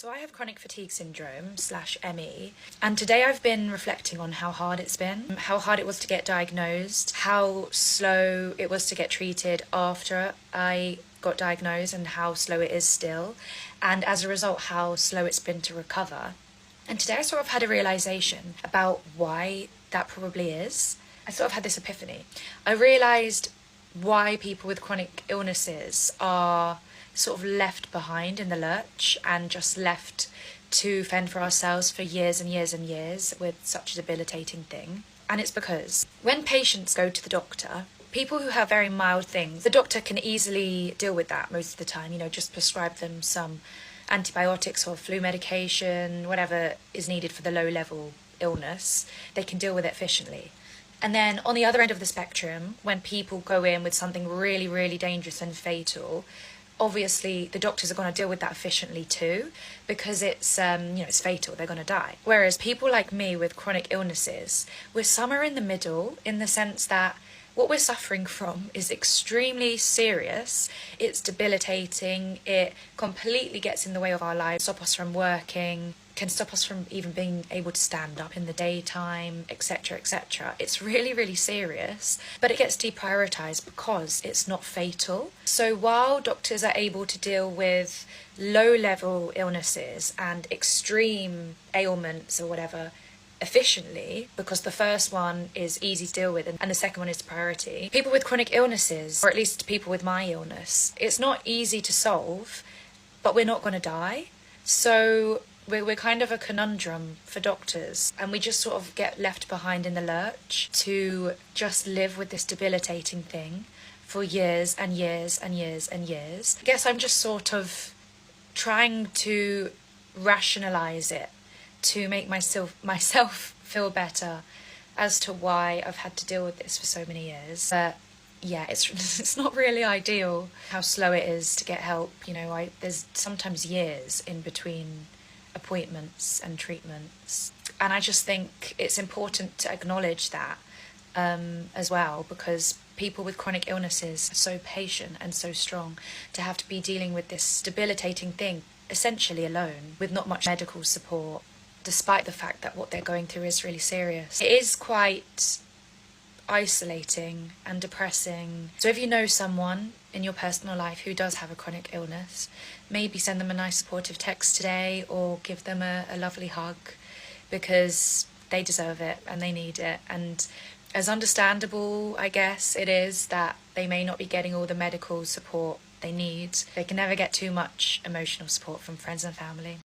So I have chronic fatigue syndrome / ME, and today I've been reflecting on how hard it's been, how hard it was to get diagnosed, how slow it was to get treated after I got diagnosed and how slow it is still, and as a result how slow it's been to recover. And today I sort of had a realization about why that probably is. I sort of had this epiphany. I realized why people with chronic illnesses are sort of left behind in the lurch and just left to fend for ourselves for years and years and years with such a debilitating thing. And it's because when patients go to the doctor, people who have very mild things, the doctor can easily deal with that most of the time, just prescribe them some antibiotics or flu medication, whatever is needed for the low level illness, they can deal with it efficiently. And then on the other end of the spectrum, when people go in with something really, really dangerous and fatal, obviously the doctors are going to deal with that efficiently too, because it's it's fatal, they're going to die. Whereas people like me with chronic illnesses, we're somewhere in the middle, in the sense that what we're suffering from is extremely serious, it's debilitating, it completely gets in the way of our lives, stop us from working, can stop us from even being able to stand up in the daytime, etc, etc. It's really, really serious, but it gets deprioritized because it's not fatal. So while doctors are able to deal with low-level illnesses and extreme ailments or whatever efficiently, because the first one is easy to deal with and the second one is priority, people with chronic illnesses, or at least people with my illness, it's not easy to solve, but we're not going to die. So we're kind of a conundrum for doctors, and we just sort of get left behind in the lurch to just live with this debilitating thing for years and years and years and years. I guess I'm just sort of trying to rationalize it to make myself feel better as to why I've had to deal with this for so many years. But yeah, it's not really ideal how slow it is to get help. There's sometimes years in between appointments and treatments, and I just think it's important to acknowledge that as well, because people with chronic illnesses are so patient and so strong to have to be dealing with this debilitating thing essentially alone with not much medical support, despite the fact that what they're going through is really serious. It is quite isolating and depressing. So if you know someone in your personal life who does have a chronic illness, maybe send them a nice supportive text today or give them a lovely hug, because they deserve it and they need it. And as understandable, I guess, it is that they may not be getting all the medical support they need, they can never get too much emotional support from friends and family.